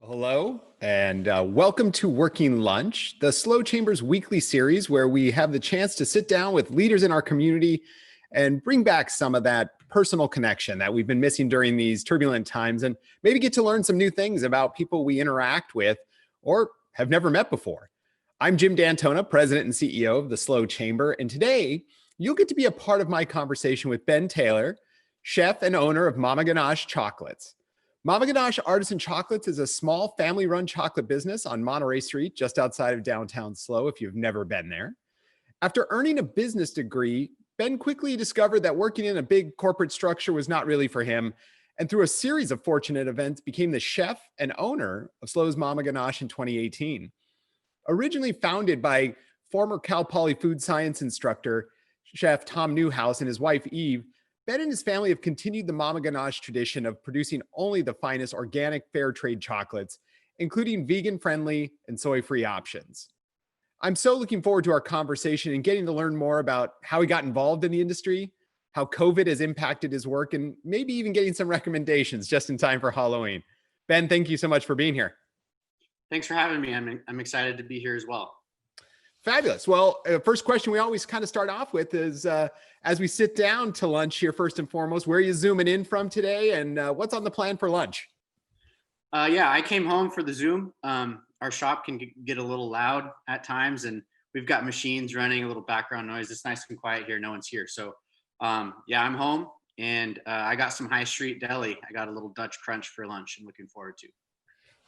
Hello, and welcome to Working Lunch, the Slow Chambers weekly series where we have the chance to sit down with leaders in our community and bring back some of that personal connection that we've been missing during these turbulent times and maybe get to learn some new things about people we interact with or have never met before. I'm Jim D'Antona, President and CEO of the Slow Chamber, and today you'll get to be a part of my conversation with Ben Taylor, chef and owner of Mama Ganache Chocolates. Mama Ganache Artisan Chocolates is a small family-run chocolate business on Monterey Street, just outside of downtown SLO, if you've never been there. After earning a business degree, Ben quickly discovered that working in a big corporate structure was not really for him, and through a series of fortunate events, became the chef and owner of SLO's Mama Ganache in 2018. Originally founded by former Cal Poly food science instructor, chef Tom Newhouse, and his wife, Eve, Ben and his family have continued the Mama Ganache tradition of producing only the finest organic fair trade chocolates, including vegan-friendly and soy-free options. I'm so looking forward to our conversation and getting to learn more about how he got involved in the industry, how COVID has impacted his work, and maybe even getting some recommendations just in time for Halloween. Ben, thank you so much for being here. Thanks for having me. I'm excited to be here as well. Fabulous. Well, first question we always kind of start off with is, as we sit down to lunch here, first and foremost, where are you zooming in from today and what's on the plan for lunch? Yeah, I came home for the Zoom. Our shop can get a little loud at times and we've got machines running, a little background noise. It's nice and quiet here. No one's here. So yeah, I'm home and I got some high street deli. I got a little Dutch crunch for lunch. I'm looking forward to.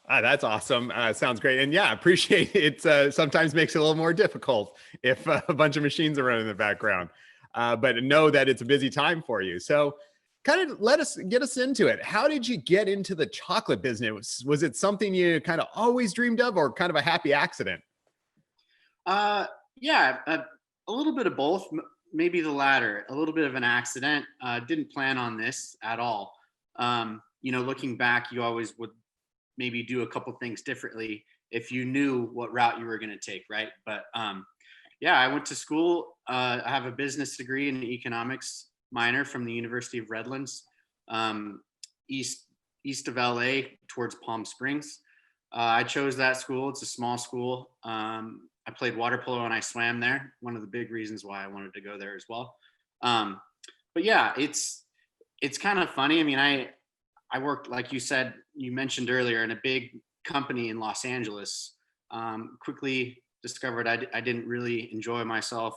That's awesome. Sounds great. And yeah, appreciate it. Sometimes makes it a little more difficult if a bunch of machines are running in the background, but know that it's a busy time for you. So kind of get us into it. How did you get into the chocolate business? Was it something you kind of always dreamed of or kind of a happy accident? Yeah, a little bit of both, maybe the latter, a little bit of an accident. Didn't plan on this at all. Looking back, you always would maybe do a couple things differently if you knew what route you were going to take, right? But yeah, I went to school. I have a business degree and an economics minor from the University of Redlands, east of LA towards Palm Springs. I chose that school. It's a small school. I played water polo and I swam there. One of the big reasons why I wanted to go there as well. But yeah, it's kind of funny. I mean, I worked, like you mentioned earlier, in a big company in Los Angeles. Quickly discovered I didn't really enjoy myself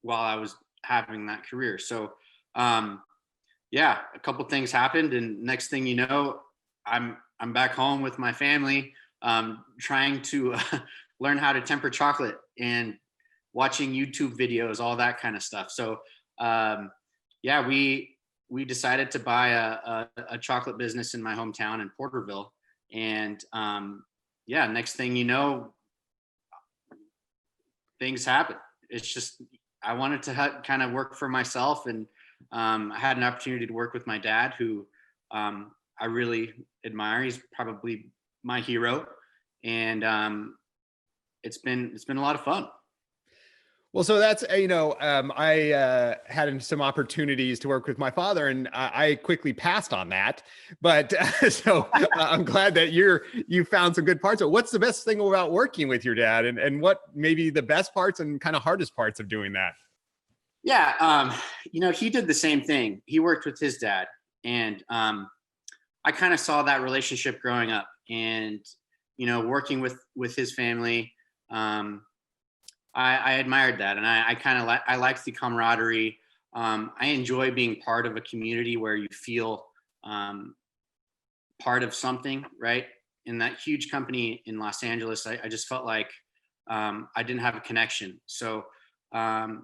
while I was having that career. So yeah, a couple things happened, and next thing you know, I'm back home with my family, trying to learn how to temper chocolate and watching YouTube videos, all that kind of stuff. So yeah, we decided to buy a chocolate business in my hometown in Porterville. And yeah, next thing you know, things happen. It's just, I wanted to kind of work for myself. And I had an opportunity to work with my dad, who I really admire. He's probably my hero. And it's been a lot of fun. Well, so that's, I had some opportunities to work with my father and I quickly passed on that. But so I'm glad that you found some good parts. So what's the best thing about working with your dad and what maybe the best parts and kind of hardest parts of doing that? Yeah. He did the same thing. He worked with his dad, and I kind of saw that relationship growing up and, working with his family. I admired that, and I kind of I liked the camaraderie. I enjoy being part of a community where you feel part of something, right? In that huge company in Los Angeles, I just felt like I didn't have a connection. So, my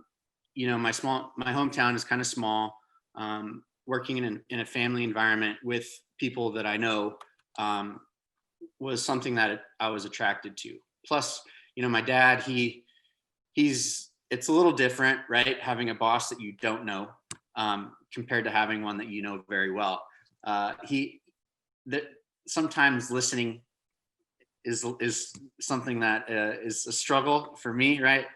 hometown is kind of small. Working in a family environment with people that I know was something that I was attracted to. Plus, my dad, it's a little different, right? Having a boss that you don't know compared to having one that you know very well. Sometimes listening is something that is a struggle for me, right?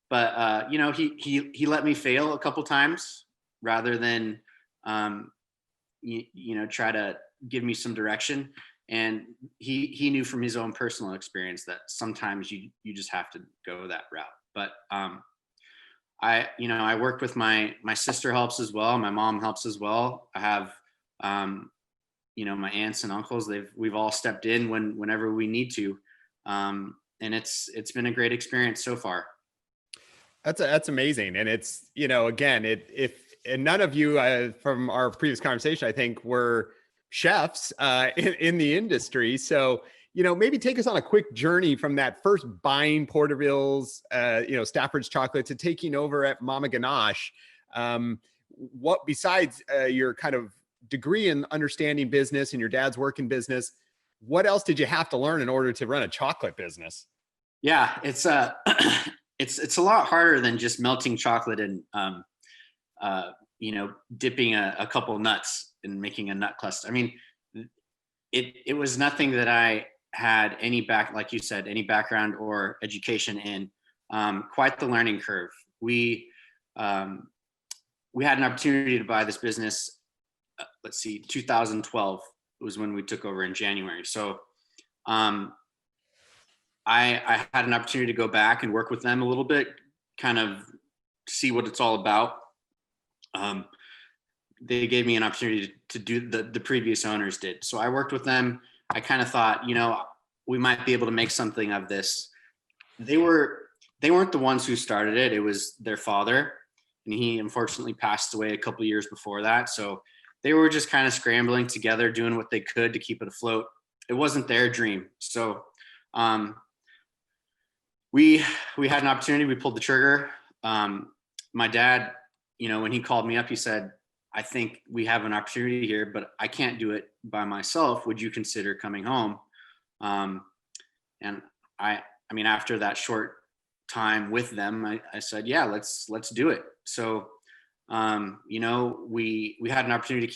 But he let me fail a couple times rather than try to give me some direction. And he knew from his own personal experience that sometimes you just have to go that route. But I work with my sister helps as well. My mom helps as well. I have my aunts and uncles. We've all stepped in whenever we need to, and it's been a great experience so far. That's amazing. And it's, again, and none of you from our previous conversation, I think, were chefs in the industry. So, maybe take us on a quick journey from that first buying Porterville's, Stafford's chocolate to taking over at Mama Ganache. What, besides your kind of degree in understanding business and your dad's work in business, what else did you have to learn in order to run a chocolate business? Yeah, it's it's a lot harder than just melting chocolate and dipping a couple nuts and making a nut cluster. I mean, it was nothing that I had like you said, any background or education in. Quite the learning curve. We had an opportunity to buy this business. 2012 was when we took over in January. So I had an opportunity to go back and work with them a little bit, kind of see what it's all about. They gave me an opportunity to do the previous owners did. So I worked with them. I kind of thought, we might be able to make something of this. They weren't the ones who started it. It was their father, and he unfortunately passed away a couple of years before that. So they were just kind of scrambling together, doing what they could to keep it afloat. It wasn't their dream. So we had an opportunity. We pulled the trigger. My dad, when he called me up, he said, I think we have an opportunity here, but I can't do it by myself. Would you consider coming home? And I mean, after that short time with them, I said, yeah, let's do it. So, we had an opportunity to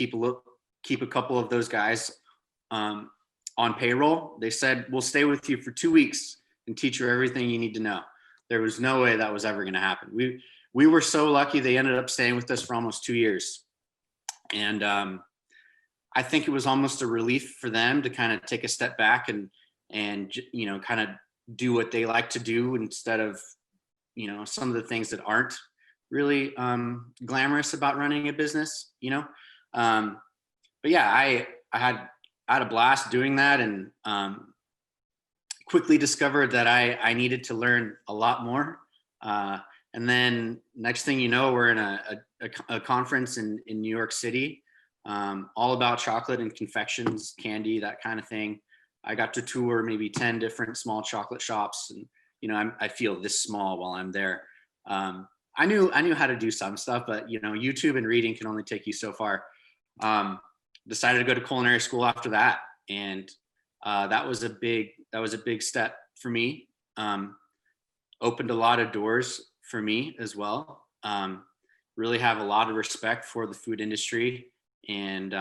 keep a couple of those guys on payroll. They said, we'll stay with you for 2 weeks and teach you everything you need to know. There was no way that was ever going to happen. We were so lucky. They ended up staying with us for almost 2 years. And I think it was almost a relief for them to kind of take a step back and kind of do what they like to do instead of, some of the things that aren't really glamorous about running a business, But yeah, I had a blast doing that, and quickly discovered that I needed to learn a lot more. And then next thing you know, we're in a conference in New York City, all about chocolate and confections, candy, that kind of thing. I got to tour maybe 10 different small chocolate shops, and I feel this small while I'm there. I knew how to do some stuff, but YouTube and reading can only take you so far. Decided to go to culinary school after that, and that was a big step for me. Opened a lot of doors for me as well. Really have a lot of respect for the food industry, and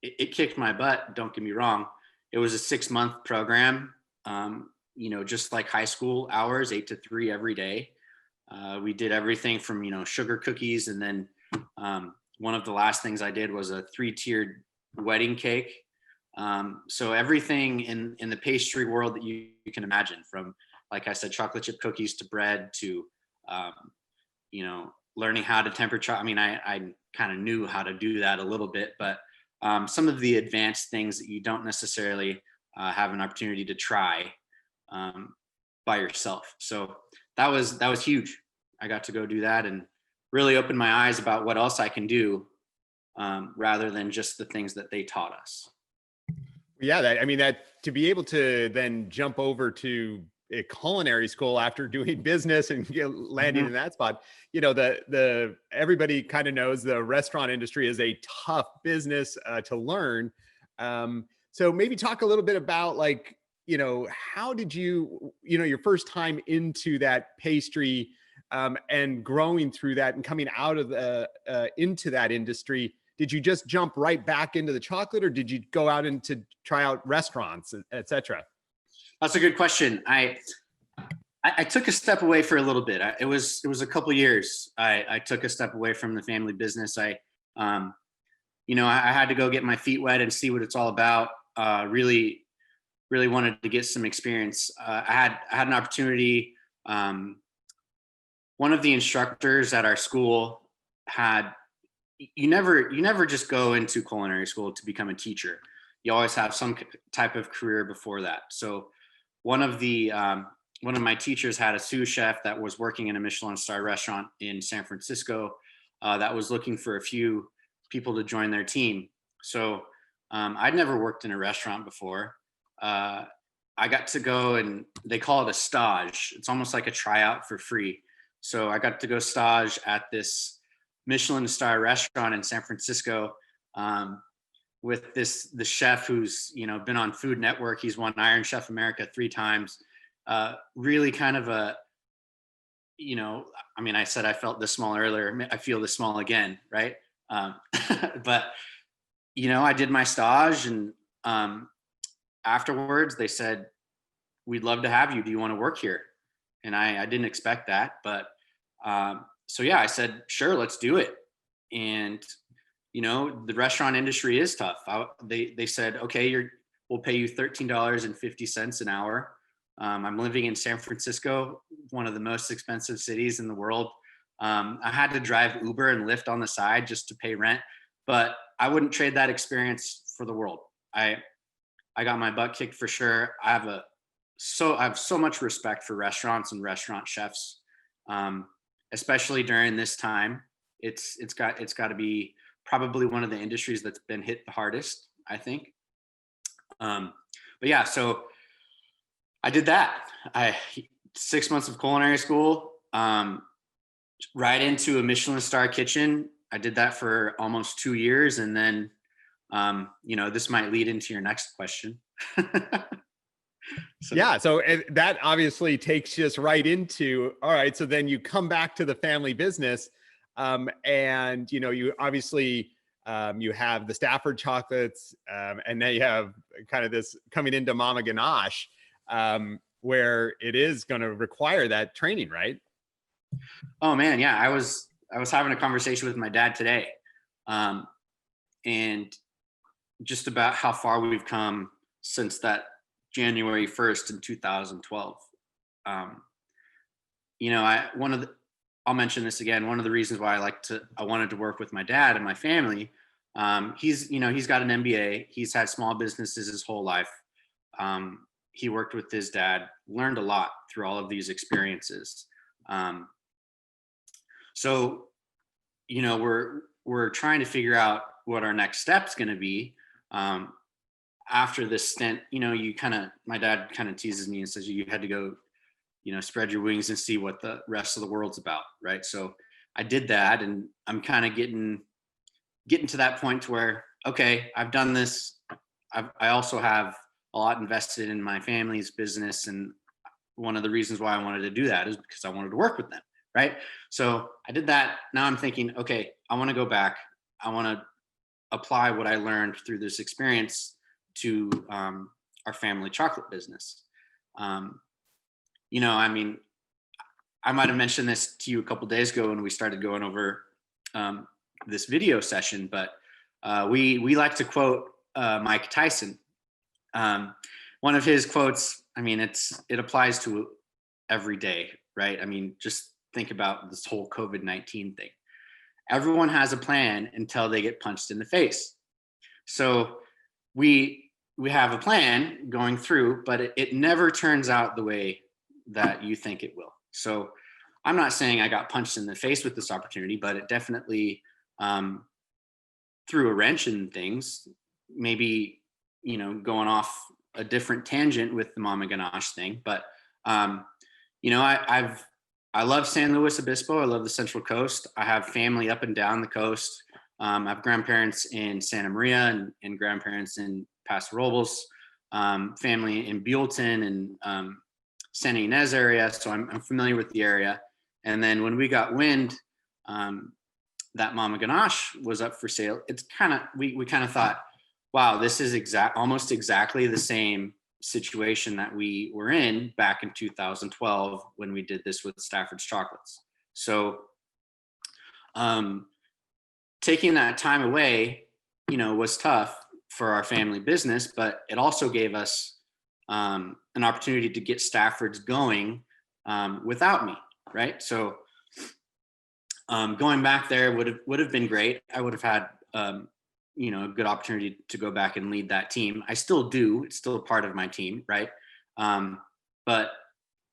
it kicked my butt. Don't get me wrong. It was a 6-month program, just like high school hours, 8 to 3 every day. We did everything from, sugar cookies. And then one of the last things I did was a 3-tiered wedding cake. So everything in the pastry world that you can imagine, from, like I said, chocolate chip cookies to bread to, learning how to temper chocolate. I mean, I kind of knew how to do that a little bit, but some of the advanced things that you don't necessarily have an opportunity to try by yourself. So that was huge. I got to go do that and really opened my eyes about what else I can do, rather than just the things that they taught us. Yeah, that to be able to then jump over to a culinary school after doing business and landing in that spot, the everybody kind of knows the restaurant industry is a tough business to learn. So maybe talk a little bit about, like, how did you, your first time into that pastry, and growing through that and coming out of into that industry. Did you just jump right back into the chocolate, or did you go out and to try out restaurants, et cetera? That's a good question. I took a step away for a little bit. It was a couple years. I took a step away from the family business. I had to go get my feet wet and see what it's all about. Really, really wanted to get some experience. I had an opportunity. One of the instructors at our school had, you never just go into culinary school to become a teacher. You always have some type of career before that. So one of the one of my teachers had a sous chef that was working in a Michelin star restaurant in San Francisco, that was looking for a few people to join their team. So I'd never worked in a restaurant before. Uh, I got to go, and they call it a stage. It's almost like a tryout for free. So I got to go stage at this Michelin star restaurant in San Francisco, with the chef who's been on Food Network. He's won Iron Chef America 3 times. Really kind of a, I mean, I said I felt this small earlier. I feel this small again, right? But I did my stage, and afterwards they said, "We'd love to have you. Do you want to work here?" And I didn't expect that, but so yeah, I said, "Sure, let's do it." And the restaurant industry is tough. They said, "Okay, we'll pay you $13.50 an hour." I'm living in San Francisco, one of the most expensive cities in the world. I had to drive Uber and Lyft on the side just to pay rent, but I wouldn't trade that experience for the world. I got my butt kicked for sure. I have so much respect for restaurants and restaurant chefs, especially during this time. It's got to be probably one of the industries that's been hit the hardest, I think. But yeah, so I did that. 6 months of culinary school, right into a Michelin star kitchen. I did that for almost 2 years, and then this might lead into your next question. So that obviously takes us right into, all right, so then you come back to the family business, and you obviously you have the Stafford chocolates, and then you have kind of this coming into Mama Ganache, where it is going to require that training, right? Oh man, yeah. I was having a conversation with my dad today, and just about how far we've come since that January 1st in 2012. I'll mention this again. One of the reasons why I wanted to work with my dad and my family. He's got an MBA. He's had small businesses his whole life. He worked with his dad, learned a lot through all of these experiences. So, we're trying to figure out what our next step's going to be. After this stint, my dad kind of teases me and says, you had to go, spread your wings and see what the rest of the world's about. Right. So I did that, and I'm kind of getting to that point to where, okay, I've done this. I also have a lot invested in my family's business. And one of the reasons why I wanted to do that is because I wanted to work with them. Right. So I did that. Now I'm thinking, okay, I want to go back. I want to apply what I learned through this experience to our family chocolate business. I mean, I might have mentioned this to you a couple of days ago when we started going over this video session, but we like to quote Mike Tyson. One of his quotes, I mean, it applies to every day, right? I mean, just think about this whole COVID-19 thing. Everyone has a plan until they get punched in the face. So we have a plan going through, but it never turns out the way that you think it will. So I'm not saying I got punched in the face with this opportunity, but it definitely threw a wrench in things. Maybe, going off a different tangent with the Mama Ganache thing, but I love San Luis Obispo. I love the Central Coast. I have family up and down the coast. I have grandparents in Santa Maria and grandparents in Paso Robles, family in Buellton and Santa Ynez area. So I'm familiar with the area. And then when we got wind that Mama Ganache was up for sale, it's kind of, we kind of thought, wow, this is almost exactly the same situation that we were in back in 2012 when we did this with Stafford's chocolates. So taking that time away, was tough for our family business, but it also gave us an opportunity to get Stafford's going without me, right? So going back there would have been great. I would have had a good opportunity to go back and lead that team. I still do. It's still a part of my team, right? But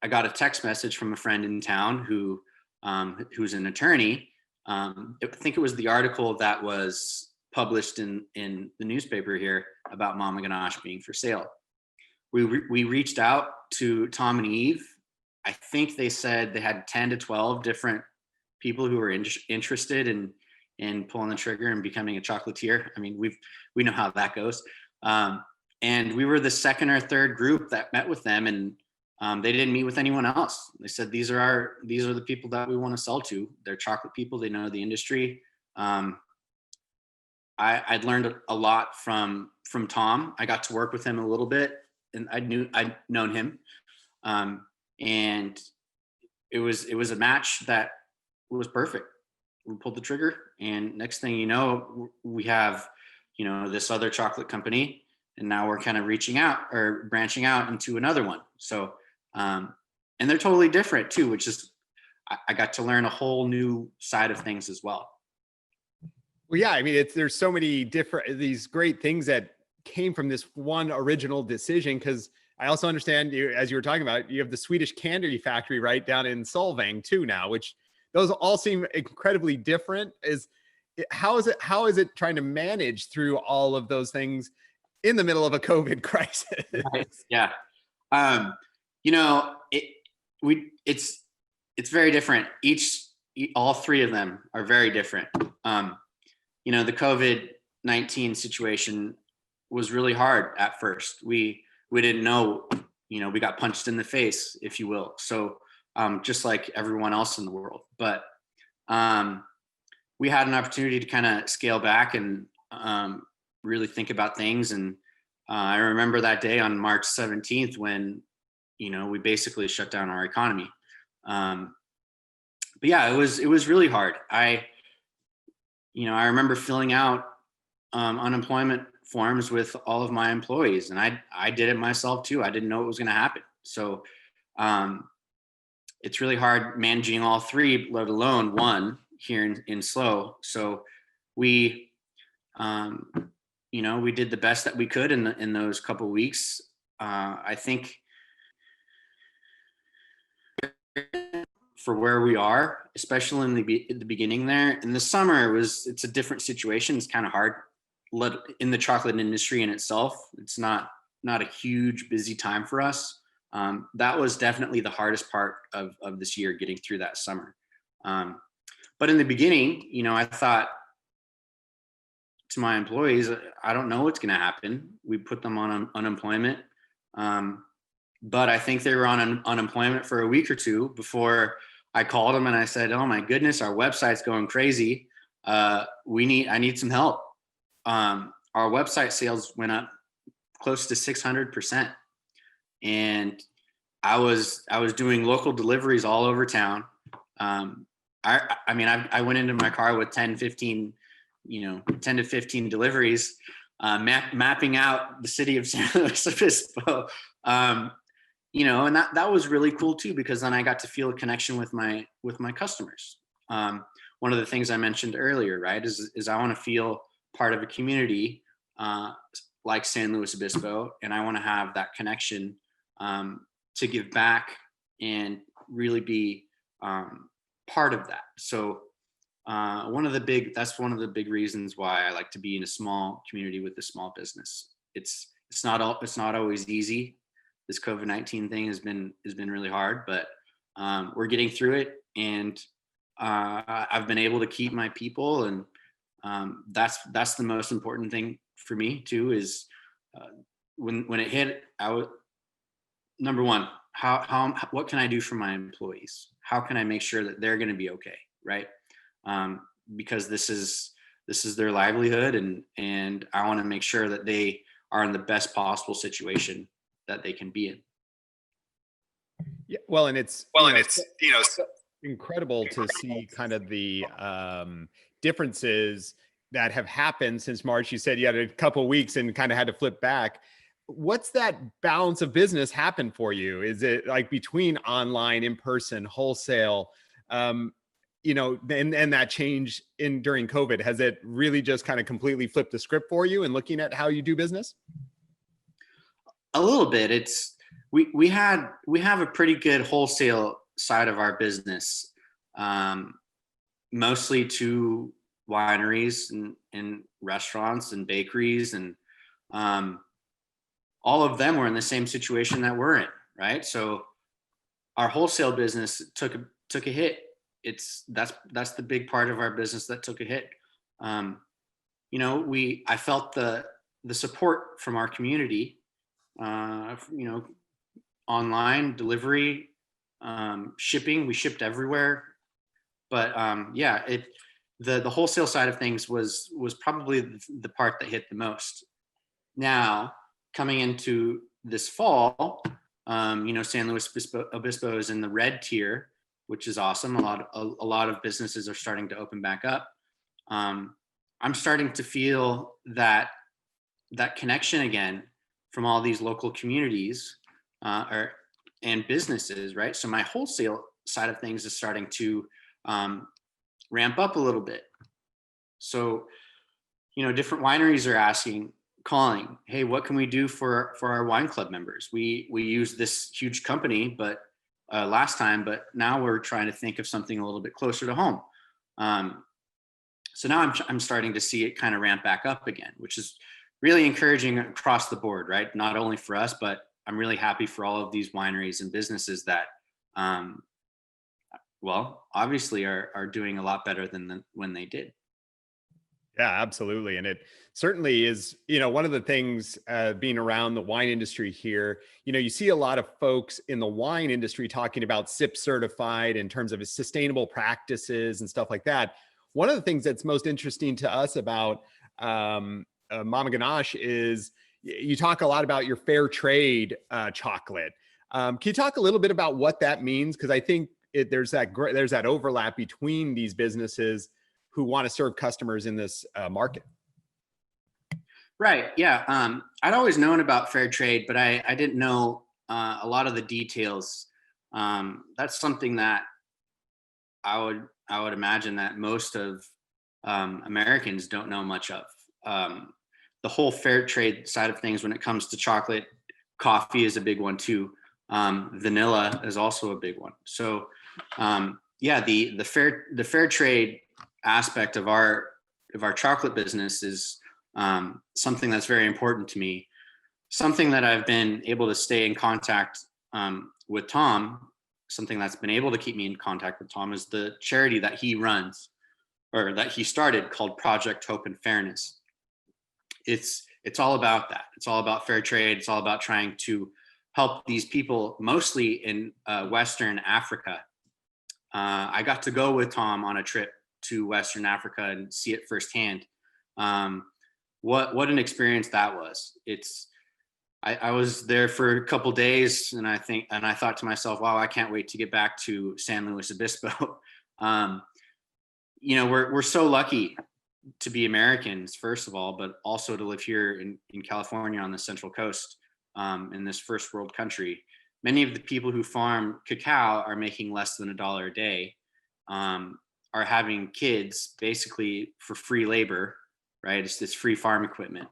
I got a text message from a friend in town who's an attorney. I think it was the article that was published in the newspaper here about Mama Ganache being for sale. We reached out to Tom and Eve. I think they said they had 10 to 12 different people who were interested in pulling the trigger and becoming a chocolatier. I mean, we know how that goes. And we were the second or third group that met with them, and they didn't meet with anyone else. They said, these are the people that we want to sell to. They're chocolate people. They know the industry. I'd learned a lot from Tom. I got to work with him a little bit, and I'd known him. And it was a match that was perfect. We pulled the trigger, and next thing you know, we have, this other chocolate company, and now we're kind of reaching out or branching out into another one. So, and they're totally different too, which is, I got to learn a whole new side of things as well. Well, yeah, I mean, there's so many these great things that came from this one original decision. Cause I also understand you, as you were talking about, you have the Swedish candy factory right down in Solvang too now, which those all seem incredibly different. How is it trying to manage through all of those things in the middle of a COVID crisis? Right. Yeah. It's very different. All three of them are very different. The COVID-19 situation was really hard at first. We didn't know, we got punched in the face, if you will. So just like everyone else in the world, but we had an opportunity to kind of scale back and really think about things. And I remember that day on March 17th when, we basically shut down our economy. But yeah, it was really hard. I remember filling out unemployment forms with all of my employees, and I did it myself too. I didn't know what was going to happen. So it's really hard managing all three, let alone one here in SLO. So we did the best that we could in those couple of weeks. I think for where we are, especially in the beginning there. In the summer, it's a different situation. It's kind of hard. In the chocolate industry in itself, it's not a huge busy time for us. That was definitely the hardest part of this year, getting through that summer. But in the beginning, I thought to my employees, I don't know what's going to happen. We put them on unemployment. But I think they were on unemployment for a week or two before I called them and I said, "Oh my goodness, our website's going crazy. I need some help." Our website sales went up close to 600%. And I was doing local deliveries all over town. I went into my car with 10 to 15 deliveries, mapping out the city of San Luis Obispo. And that was really cool too, because then I got to feel a connection with my customers. One of the things I mentioned earlier, right, is I want to feel part of a community like San Luis Obispo, and I want to have that connection to give back and really be part of that. So that's one of the big reasons why I like to be in a small community with a small business. It's not always easy. This COVID-19 thing has been really hard, but we're getting through it, and I've been able to keep my people, and that's the most important thing for me too. Is when it hit, number one, what can I do for my employees? How can I make sure that they're going to be okay, right? Because this is their livelihood, and I want to make sure that they are in the best possible situation that they can be in. Yeah, well, and it's incredible to see kind of the differences that have happened since March. You said you had a couple of weeks and kind of had to flip back. What's that balance of business happen for you? Is it like between online, in person, wholesale? Um, and that change in during COVID, has it really just kind of completely flipped the script for you and looking at how you do business? A little bit. It's we have a pretty good wholesale side of our business, mostly to wineries and restaurants and bakeries, and um, all of them were in the same situation that we're in, right? So our wholesale business took a hit. That's the big part of our business that took a hit. Um, I felt the support from our community, online delivery, shipping. We shipped everywhere, but yeah, the wholesale side of things was probably the part that hit the most. Now, coming into this fall, San Luis Obispo is in the red tier, which is awesome. A lot of businesses are starting to open back up. I'm starting to feel that connection again from all these local communities, and businesses, right? So my wholesale side of things is starting to ramp up a little bit. So, different wineries are calling, hey, what can we do for our wine club members? We use this huge company, but last time, but now we're trying to think of something a little bit closer to home. So now I'm starting to see it kind of ramp back up again, which is really encouraging across the board, right? Not only for us, but I'm really happy for all of these wineries and businesses that, obviously are doing a lot better than when they did. Yeah, absolutely. And it certainly is, one of the things being around the wine industry here, you see a lot of folks in the wine industry talking about SIP certified in terms of sustainable practices and stuff like that. One of the things that's most interesting to us about Mama Ganache is you talk a lot about your fair trade chocolate. Can you talk a little bit about what that means? Because I think there's that overlap between these businesses who want to serve customers in this market. Right. Yeah. I'd always known about fair trade, but I didn't know a lot of the details. That's something that I would imagine that most of Americans don't know much of. The whole fair trade side of things when it comes to chocolate, coffee is a big one too. Vanilla is also a big one. So yeah, the fair trade aspect of our chocolate business is something that's very important to me. Something that I've been able to stay in contact with Tom. Something that's been able to keep me in contact with Tom is the charity that he runs, or that he started, called Project Hope and Fairness. It's all about that. It's all about fair trade. It's all about trying to help these people, mostly in Western Africa. I got to go with Tom on a trip to Western Africa and see it firsthand. What an experience that was. I was there for a couple days, and I thought to myself, wow, I can't wait to get back to San Luis Obispo. We're so lucky to be Americans, first of all, but also to live here in California on the Central Coast, in this first world country. Many of the people who farm cacao are making less than $1 a day, are having kids basically for free labor, right? It's this free farm equipment.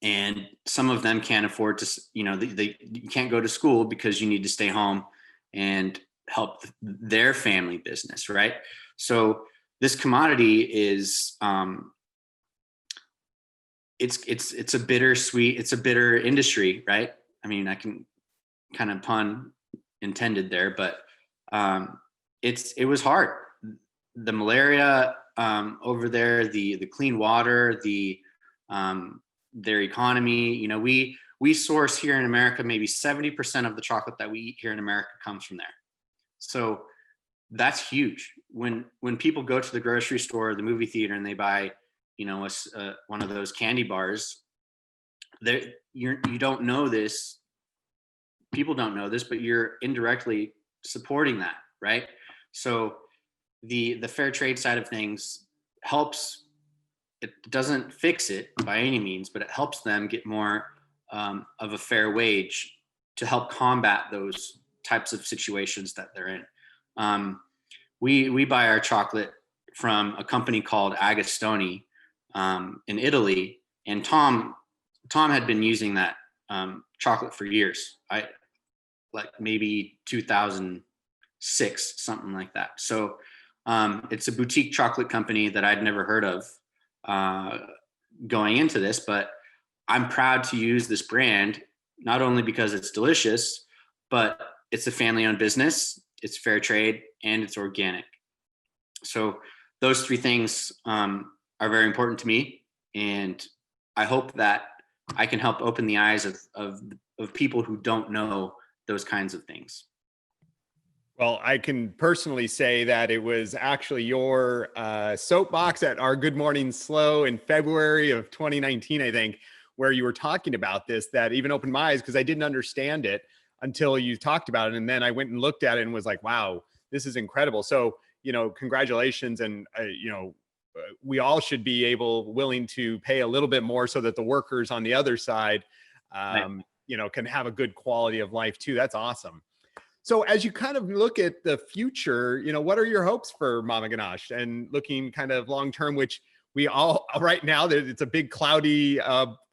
And some of them can't afford to, you can't go to school because you need to stay home and help their family business, right? So this commodity is, it's a bittersweet, it's a bitter industry, right? I mean, I can kind of pun intended there, but it was hard. The malaria over there, the clean water, their economy. We source here in America, maybe 70% of the chocolate that we eat here in America comes from there. So that's huge. When people go to the grocery store or the movie theater and they buy, one of those candy bars, you don't know this. People don't know this, but you're indirectly supporting that, right? So the fair trade side of things helps. It doesn't fix it by any means, but it helps them get more of a fair wage to help combat those types of situations that they're in. Um, we buy our chocolate from a company called Agostoni in Italy, and Tom had been using that chocolate for years. Like maybe 2006, something like that. So it's a boutique chocolate company that I'd never heard of going into this, but I'm proud to use this brand, not only because it's delicious, but it's a family-owned business, it's fair trade, and it's organic. So those three things are very important to me, and I hope that I can help open the eyes of people who don't know those kinds of things. Well, I can personally say that it was actually your soapbox at our Good Morning Slow in February of 2019, I think, where you were talking about this, that even opened my eyes, because I didn't understand it until you talked about it. And then I went and looked at it and was like, wow, this is incredible. So, congratulations. And, we all should be willing to pay a little bit more so that the workers on the other side, Right. can have a good quality of life too. That's awesome. So as you kind of look at the future, what are your hopes for Mama Ganache, and looking kind of long term, which we all right now, it's a big cloudy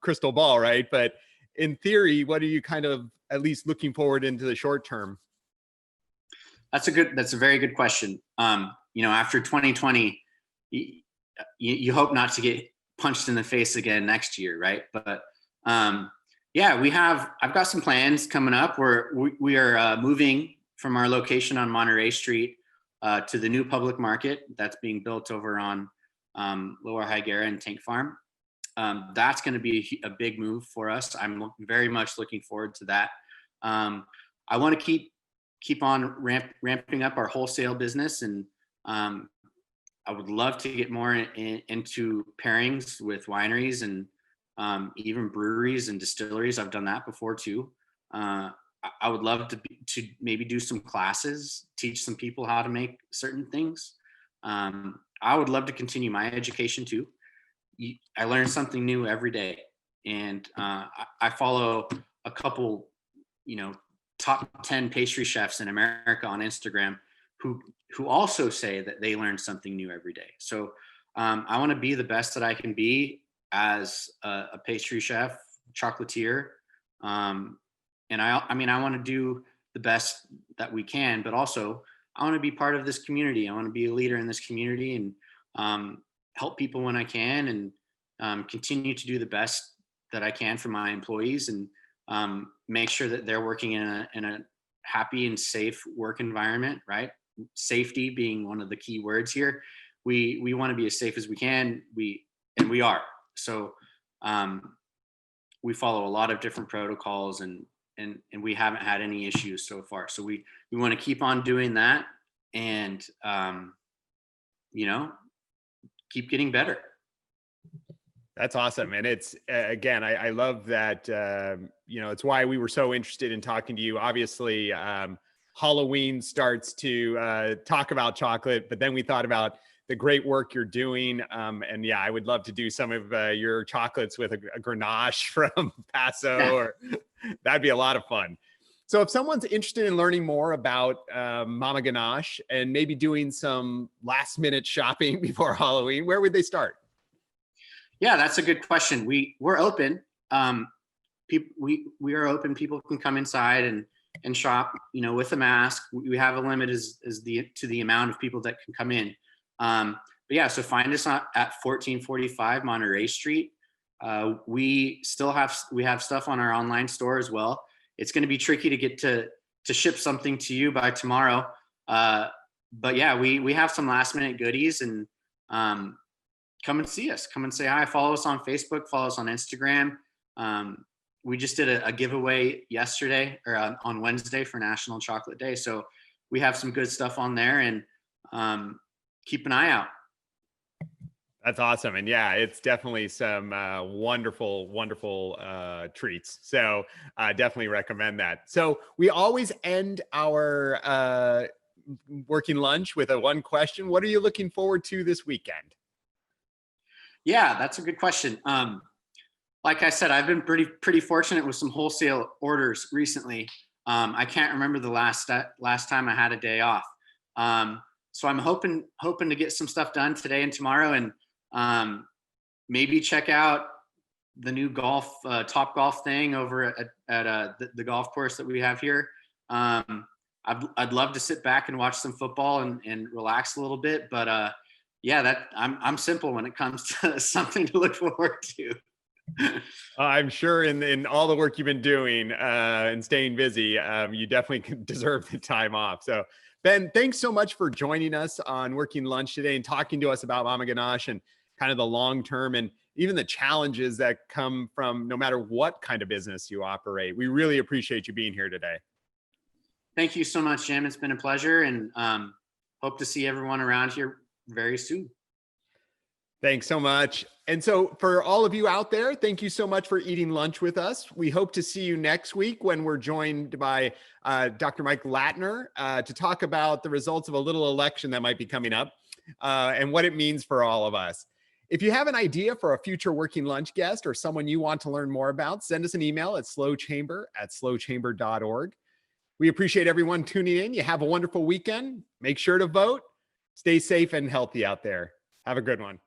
crystal ball, right? But in theory, what are you kind of at least looking forward into the short term? That's a very good question. After 2020, you hope not to get punched in the face again next year, right? But yeah, I've got some plans coming up where we are moving from our location on Monterey Street to the new public market that's being built over on Lower Higuera and Tank Farm. That's going to be a big move for us. I'm very much looking forward to that. I want to keep on ramping up our wholesale business, and I would love to get more into pairings with wineries and even breweries and distilleries. I've done that before too. I would love to maybe do some classes, teach some people how to make certain things. I would love to continue my education too. I learn something new every day, and I follow a couple, top 10 pastry chefs in America on Instagram who also say that they learn something new every day. So I want to be the best that I can be as a pastry chef, chocolatier, and I want to do the best that we can, but also I want to be part of this community. I want to be a leader in this community, and help people when I can, and continue to do the best that I can for my employees, and make sure that they're working in a happy and safe work environment, right? Safety being one of the key words here. We want to be as safe as we can. We are. So we follow a lot of different protocols, and we haven't had any issues so far. So we want to keep on doing that, and keep getting better. That's awesome. And it's, again, I love that, it's why we were so interested in talking to you. Obviously, Halloween starts to talk about chocolate, but then we thought about the great work you're doing. And yeah, I would love to do some of your chocolates with a Grenache from Paso, or that'd be a lot of fun. So if someone's interested in learning more about Mama Ganache and maybe doing some last minute shopping before Halloween, where would they start? Yeah, that's a good question. We're open. We are open. People can come inside and shop, with a mask. We have a limit to the amount of people that can come in. But yeah, so find us at 1445 Monterey Street. We have stuff on our online store as well. It's going to be tricky to get to ship something to you by tomorrow. But yeah, we have some last minute goodies, and come and see us. Come and say hi. Follow us on Facebook. Follow us on Instagram. We just did a giveaway yesterday, or on Wednesday, for National Chocolate Day. So we have some good stuff on there, and keep an eye out. That's awesome. And yeah, it's definitely some wonderful, wonderful treats. So definitely recommend that. So we always end our working lunch with one question. What are you looking forward to this weekend? Yeah, that's a good question. Like I said, I've been pretty fortunate with some wholesale orders recently. I can't remember the last time I had a day off. So I'm hoping to get some stuff done today and tomorrow, and maybe check out the new golf Top Golf thing over at the golf course that we have here. I'd love to sit back and watch some football and relax a little bit, but yeah, that I'm simple when it comes to something to look forward to. I'm sure in all the work you've been doing and staying busy, you definitely deserve the time off. So Ben, thanks so much for joining us on Working Lunch today and talking to us about Mama Ganache and kind of the long term and even the challenges that come from no matter what kind of business you operate. We really appreciate you being here today. Thank you so much, Jim. It's been a pleasure, and hope to see everyone around here very soon. Thanks so much. And so for all of you out there, thank you so much for eating lunch with us. We hope to see you next week when we're joined by Dr. Mike Latner to talk about the results of a little election that might be coming up and what it means for all of us. If you have an idea for a future Working Lunch guest or someone you want to learn more about, send us an email at slowchamber@slowchamber.org. We appreciate everyone tuning in. You have a wonderful weekend. Make sure to vote. Stay safe and healthy out there. Have a good one.